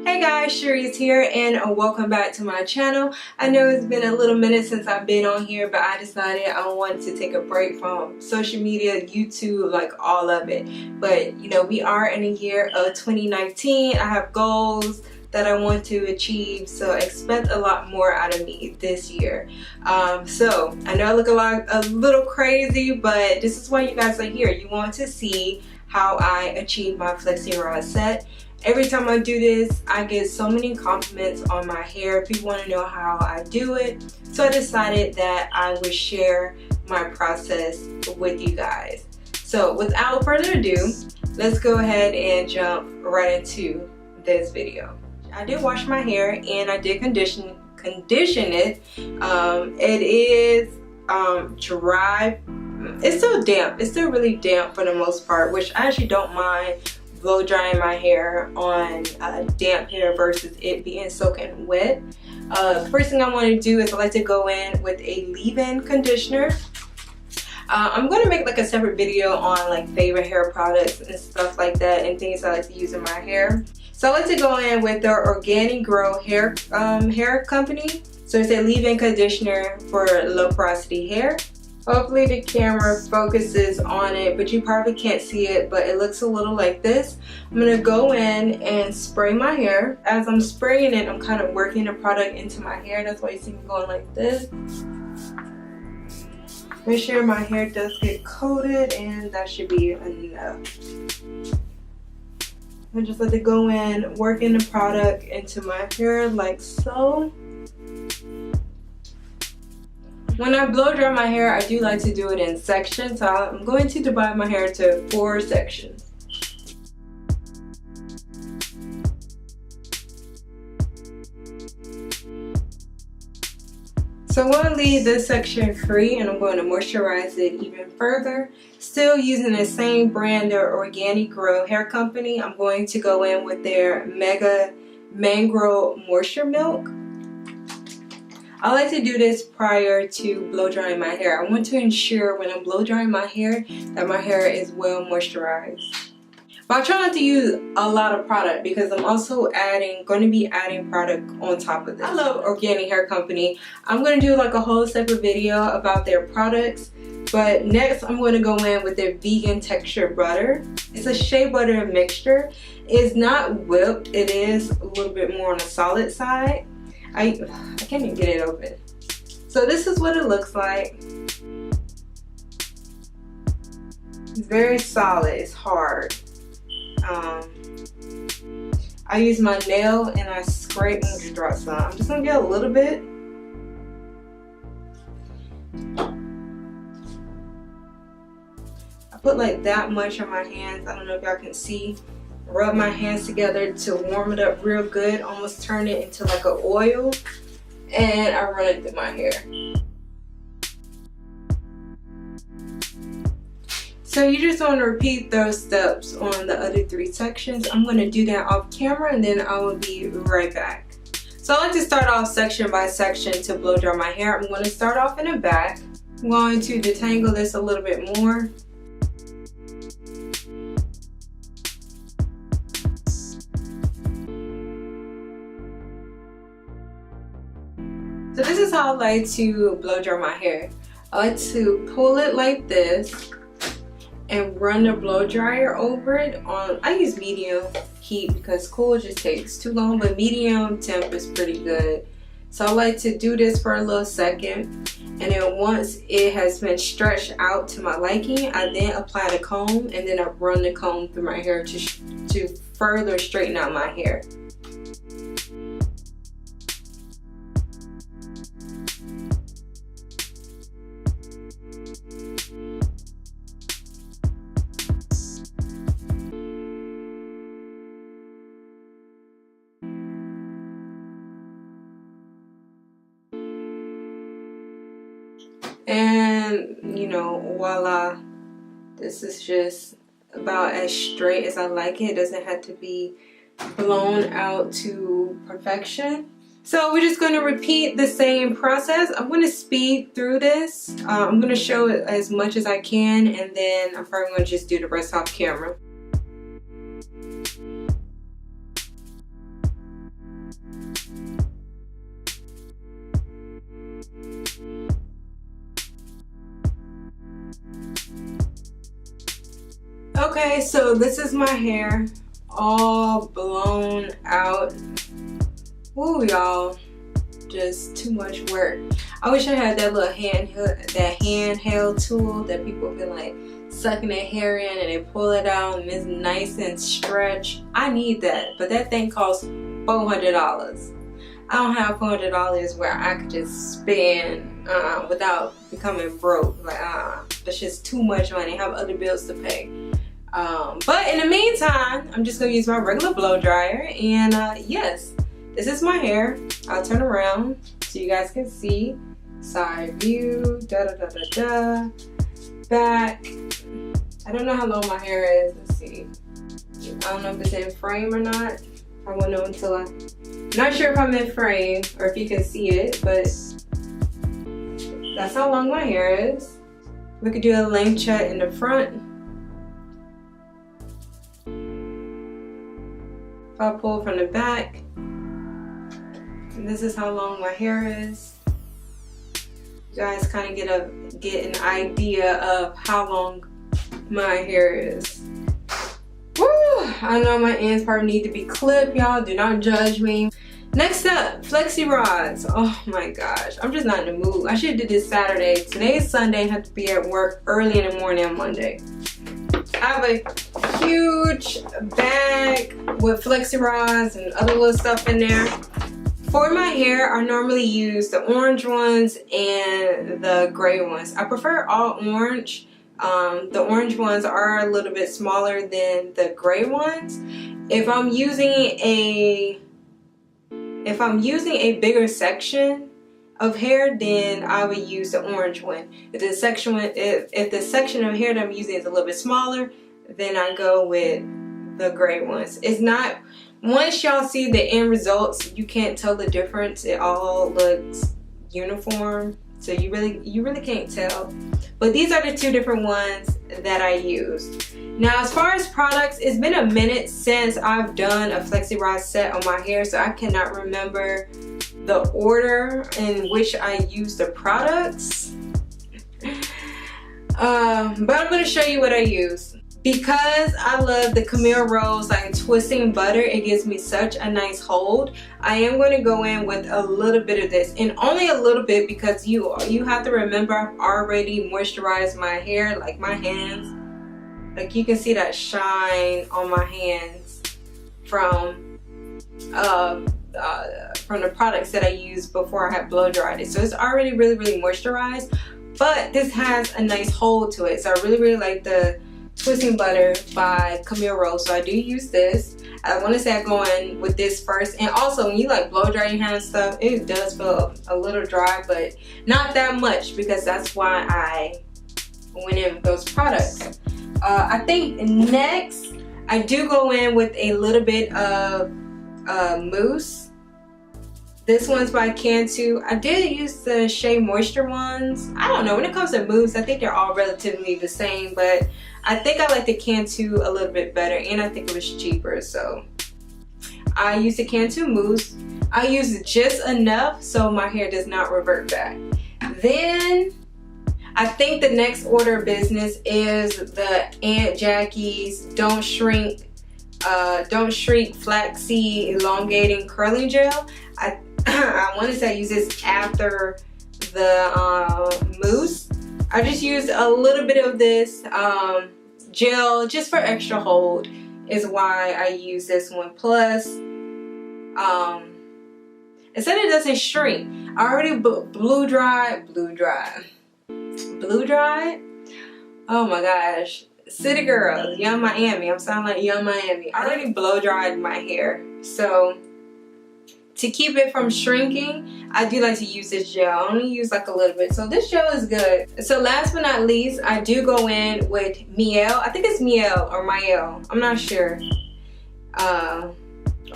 Hey guys, Shari's here and welcome back to my channel. I know it's been a little minute since I've been on here, but I decided I wanted to take a break from social media, YouTube, like all of it. But you know, we are in a year of 2019. I have goals that I want to achieve, so expect a lot more out of me this year. So I know I look a little crazy, but this is why you guys are here. You want to see how I achieve my Flexi rod set. Every time I do this, I get so many compliments on my hair. People want to know how I do it. So I decided that I would share my process with you guys. So without further ado, let's go ahead and jump right into this video. I did wash my hair and I did condition it. It is dry. It's still damp. It's still really damp for the most part, which I actually don't mind blow drying my hair on damp hair versus it being soaking wet. First thing I want to do is I like to go in with a leave-in conditioner. I'm going to make like a separate video on like favorite hair products and stuff like that and things I like to use in my hair. So I like to go in with the OrganiGrowHairCo Hair Company. So it's a leave-in conditioner for low porosity hair. Hopefully the camera focuses on it, but you probably can't see it, but it looks a little like this. I'm going to go in and spray my hair. As I'm spraying it, I'm kind of working the product into my hair. That's why you see me going like this. Make sure my hair does get coated, and that should be enough. I just let it go in, working the product into my hair like so. When I blow dry my hair, I do like to do it in sections. So I'm going to divide my hair into 4 sections. So I'm going to leave this section free and I'm going to moisturize it even further. Still using the same brand, their OrganiGrow Hair Company. I'm going to go in with their Mega Mangrove Moisture Milk. I like to do this prior to blow drying my hair. I want to ensure when I'm blow drying my hair that my hair is well moisturized. But I try not to use a lot of product because I'm also going to be adding product on top of this. I love Organic Hair Company. I'm going to do like a whole separate video about their products. But next I'm going to go in with their vegan texture butter. It's a shea butter mixture. It's not whipped. It is a little bit more on the solid side. I can't even get it open. So this is what it looks like. It's very solid. It's hard. I use my nail and I scrape and just drop some. I'm just gonna get a little bit. I put like that much on my hands. I don't know if y'all can see. Rub my hands together to warm it up real good, almost turn it into like an oil, and I run it through my hair. So you just want to repeat those steps on the other 3 sections. I'm going to do that off camera and then I will be right back. So I like to start off section by section to blow dry my hair. I'm going to start off in the back. I'm going to detangle this a little bit more. So this is how I like to blow dry my hair. I like to pull it like this and run the blow dryer over it on, I use medium heat because cool just takes too long, but medium temp is pretty good. So I like to do this for a little second, and then once it has been stretched out to my liking, I then apply the comb and then I run the comb through my hair to further straighten out my hair. And you know, voila, this is just about as straight as I like it. It doesn't have to be blown out to perfection. So we're just going to repeat the same process. I'm going to speed through this. I'm going to show it as much as I can, and then I'm probably going to just do the rest off camera. Okay, so this is my hair all blown out. Woo, y'all, just too much work. I wish I had that little handheld tool that people can like sucking their hair in and they pull it out and it's nice and stretched. I need that, but that thing costs $400. I don't have $400 where I could just spend without becoming broke. Like, that's just too much money. I have other bills to pay. But in the meantime, I'm just gonna use my regular blow dryer. And yes, this is my hair. I'll turn around so you guys can see. Side view, back. I don't know how long my hair is. Let's see. I don't know if it's in frame or not. I won't know until I'm not sure if I'm in frame or if you can see it, but that's how long my hair is. We could do a length check in the front. If I pull from the back, and this is how long my hair is. You guys kind of get an idea of how long my hair is. Woo! I know my ends probably need to be clipped, y'all. Do not judge me. Next up, Flexi rods. Oh my gosh, I'm just not in the mood. I should have did this Saturday. Today is Sunday. I have to be at work early in the morning on Monday. I have a huge bag with Flexi rods and other little stuff in there. For my hair, I normally use the orange ones and the gray ones. I prefer all orange. The orange ones are a little bit smaller than the gray ones. If I'm using a bigger section of hair, then I would use the orange one. If the section of hair that I'm using is a little bit smaller, then I go with the gray ones. It's not, once y'all see the end results, you can't tell the difference. It all looks uniform, so you really can't tell. But these are the two different ones that I use. Now, as far as products, it's been a minute since I've done a Flexi rod set on my hair, so I cannot remember the order in which I use the products. But I'm going to show you what I use. Because I love the Camille rolls like twisting butter, it gives me such a nice hold. I am going to go in with a little bit of this, and only a little bit, because you have to remember I've already moisturized my hair, like my hands. Like you can see that shine on my hands from the products that I used before I had blow dried it. So it's already really moisturized, but this has a nice hold to it. So I really like the Twisting Butter by Camille Rose. So I do use this. I want to say I go in with this first. And also, when you like blow dry your hair and stuff, it does feel a little dry, but not that much, because that's why I went in with those products. I think next I do go in with a little bit of Mousse. This one's by Cantu. I did use the Shea Moisture ones. I don't know, when it comes to Mousse, I think they're all relatively the same, but I think I like the Cantu a little bit better, and I think it was cheaper, so I use the Cantu Mousse. I use just enough so my hair does not revert back. Then I think the next order of business is the Aunt Jackie's Don't Shrink Flaxseed Elongating Curling Gel. I want to say I use this after the Mousse. I just used a little bit of this gel just for extra hold is why I use this one. Plus, it said it doesn't shrink. I already blew dried. Oh my gosh. City girl, Young Miami. I'm sounding like Young Miami. I already blow dried my hair. So to keep it from shrinking, I do like to use this gel. I only use like a little bit. So this gel is good. So last but not least, I do go in with Mielle. I think it's Mielle or Mielle. I'm not sure.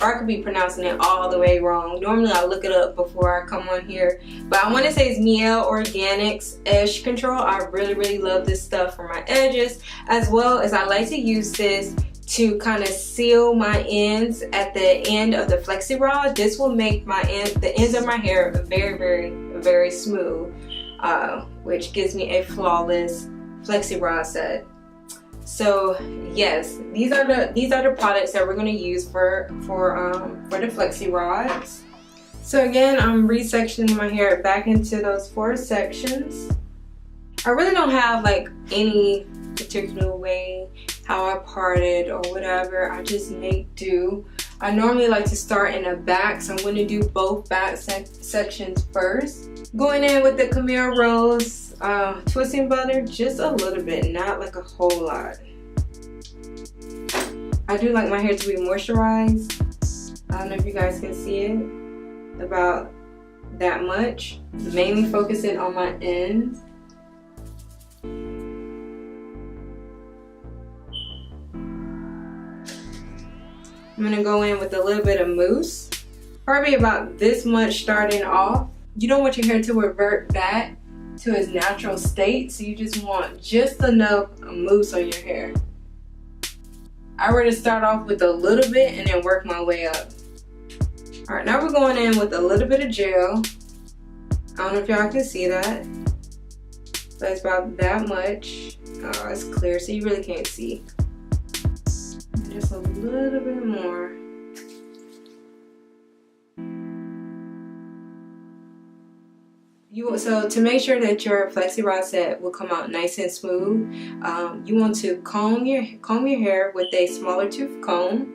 Or I could be pronouncing it all the way wrong. Normally I look it up before I come on here. But I want to say it's Mielle Organics Edge Control. I really love this stuff for my edges. As well as I like to use this to kind of seal my ends at the end of the Flexi rod. This will make the ends of my hair very smooth, which gives me a flawless Flexi rod set. So yes, these are the products that we're going to use for the Flexi rods. So again, I'm resectioning my hair back into those 4 sections. I really don't have like any particular way how I part it or whatever. I just make do. I normally like to start in the back, so I'm going to do both back sections first. Going in with the Camille Rose twisting butter, just a little bit, not like a whole lot. I do like my hair to be moisturized. I don't know if you guys can see it, about that much. Mainly focusing on my ends. I'm gonna go in with a little bit of mousse, probably about this much starting off. You don't want your hair to revert back to its natural state, so you just want just enough mousse on your hair. I were to start off with a little bit and then work my way up. Alright, now we're going in with a little bit of gel. I don't know if y'all can see that, but it's about that much. Oh, it's clear, so you really can't see. Just a little bit more. So to make sure that your Flexi rod set will come out nice and smooth, you want to comb your hair with a smaller tooth comb.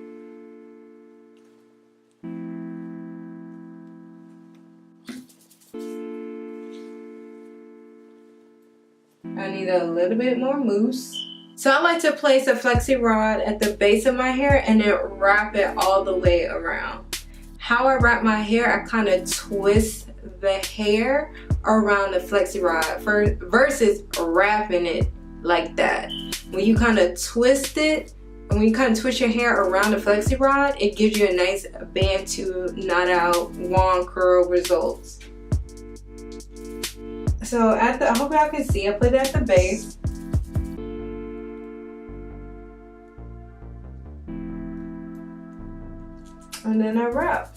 I need a little bit more mousse. So I like to place a Flexi rod at the base of my hair and then wrap it all the way around. How I wrap my hair, I kind of twist the hair around the Flexi rod versus wrapping it like that. When you kind of twist it, and when you kind of twist your hair around the Flexi rod, it gives you a nice Bantu, knot out, wand curl results. So I hope y'all can see, I put it at the base. And then I wrap.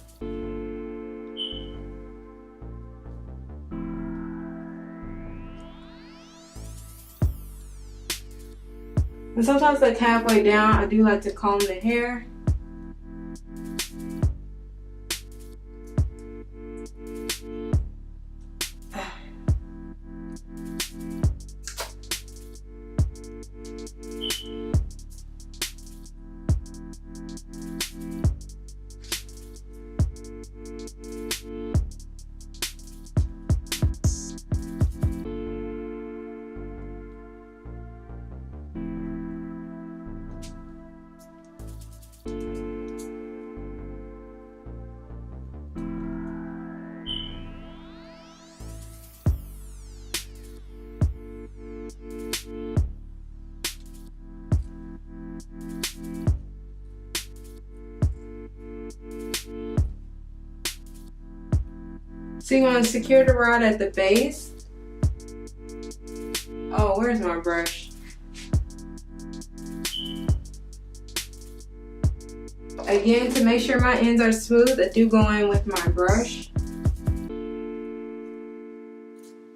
And sometimes like halfway down, I do like to comb the hair. So you want to secure the rod at the base. Oh, where's my brush? Again, to make sure my ends are smooth, I do go in with my brush.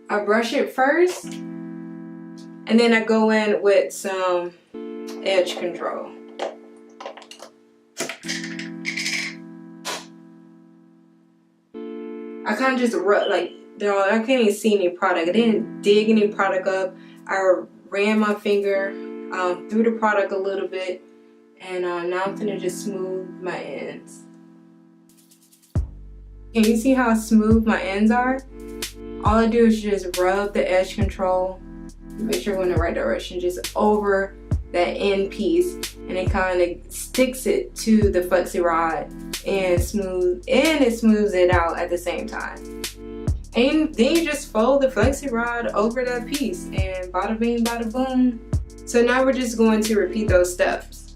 I brush it first, and then I go in with some edge control. I kind of just rub, like, I can't even see any product. I didn't dig any product up. I ran my finger through the product a little bit, and now I'm gonna just smooth my ends. Can you see how smooth my ends are? All I do is just rub the edge control, make sure we're in the right direction, just over that end piece, and it kind of sticks it to the Flexi rod and it smooths it out at the same time. And then you just fold the Flexi rod over that piece, and bada bing, bada boom. So now we're just going to repeat those steps.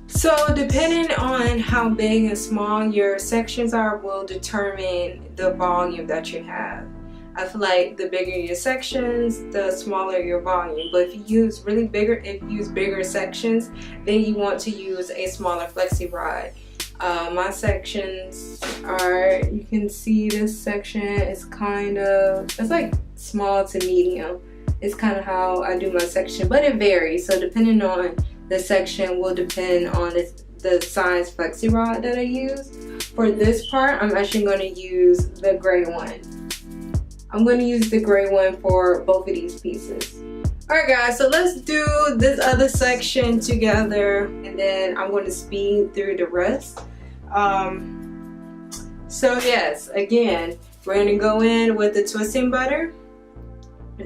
So depending on how big and small your sections are will determine the volume that you have. I feel like the bigger your sections, the smaller your volume. But if you use bigger sections, then you want to use a smaller Flexi rod. My sections are, you can see this section is it's like small to medium. It's kind of how I do my section, but it varies. So depending on the section will depend on the size flexi rod that I use. For this part, I'm actually going to use the gray one. I'm going to use the gray one for both of these pieces. Alright guys, so let's do this other section together, and then I'm going to speed through the rest. So yes, again, we're going to go in with the twisting butter.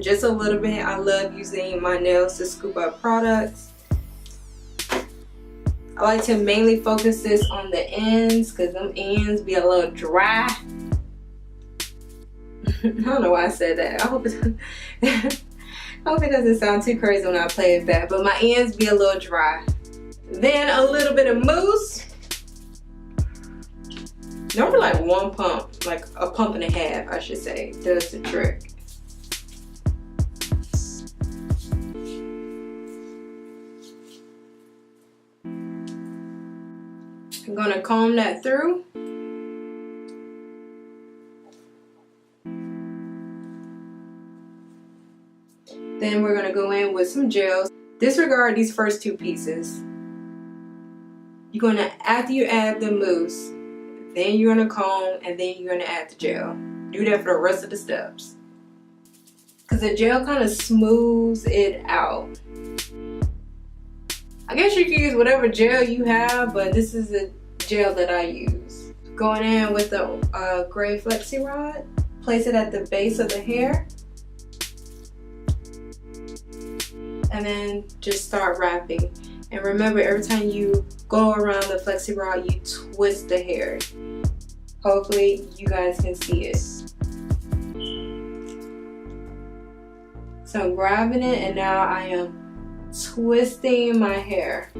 Just a little bit. I love using my nails to scoop up products. I like to mainly focus this on the ends because them ends be a little dry. I don't know why I said that. I hope it doesn't sound too crazy when I play it back, but my ends be a little dry. Then a little bit of mousse. Normally like one pump, like a pump and a half I should say, does the trick. I'm gonna comb that through. Then we're gonna go in with some gels. Disregard these first two pieces. You're gonna, after you add the mousse, then you're gonna comb, and then you're gonna add the gel. Do that for the rest of the steps. Because the gel kind of smooths it out. I guess you can use whatever gel you have, but this is the gel that I use. Going in with the gray flexi rod. Place it at the base of the hair. And then just start wrapping. And remember, every time you go around the flexi rod, you twist the hair. Hopefully you guys can see it. So I'm grabbing it, and now I am twisting my hair.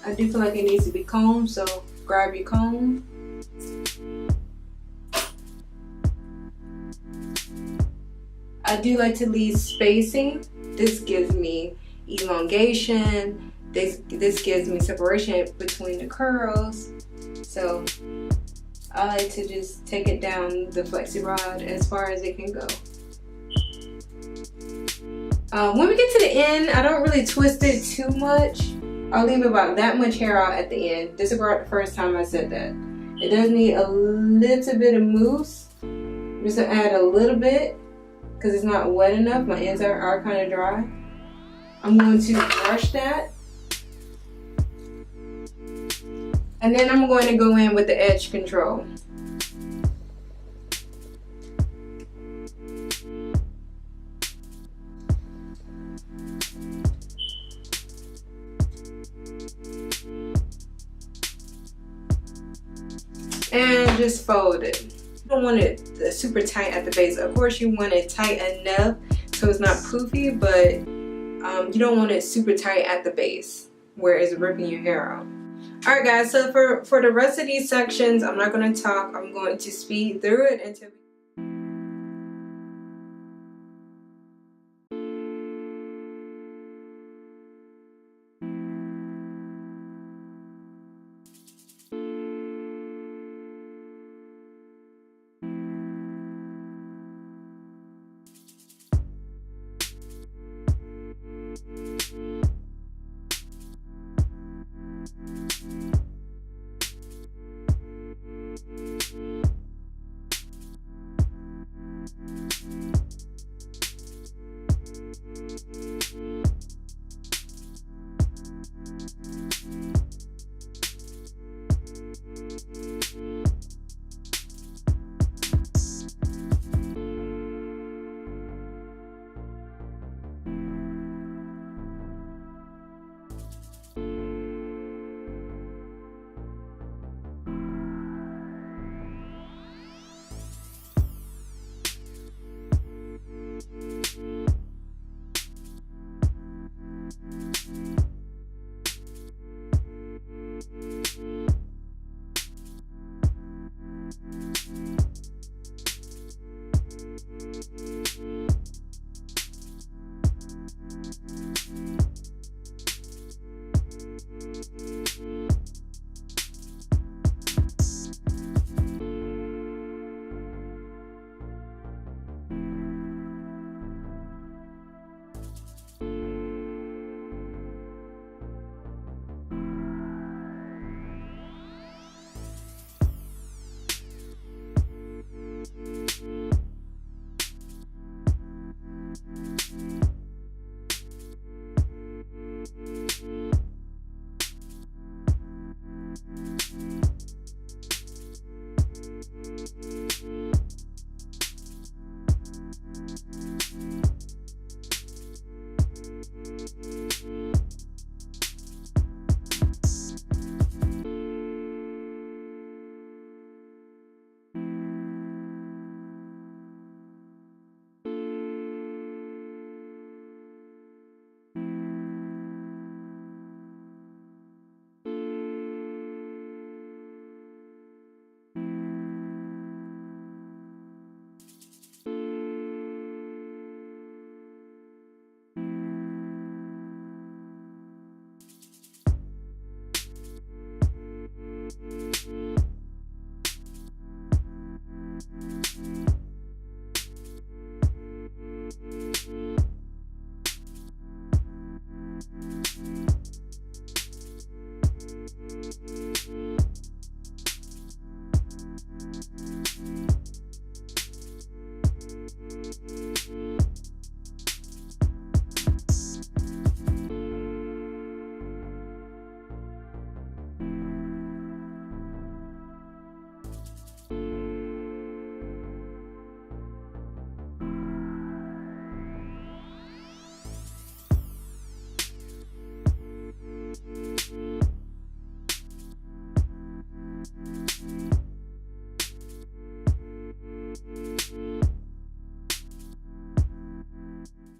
I do feel like it needs to be combed, so grab your comb. I do like to leave spacing. This gives me elongation. This gives me separation between the curls. So I like to just take it down the flexi rod as far as it can go. When we get to the end, I don't really twist it too much. I'll leave about that much hair out at the end. Disregard the first time I said that. It does need a little bit of mousse. I'm just gonna add a little bit because it's not wet enough. My ends are kind of dry. I'm going to brush that. And then I'm going to go in with the edge control. And just fold it. You don't want it super tight at the base. Of course you want it tight enough so it's not poofy, but you don't want it super tight at the base where it's ripping your hair out. Alright guys, so for the rest of these sections, I'm not going to talk. I'm going to speed through it until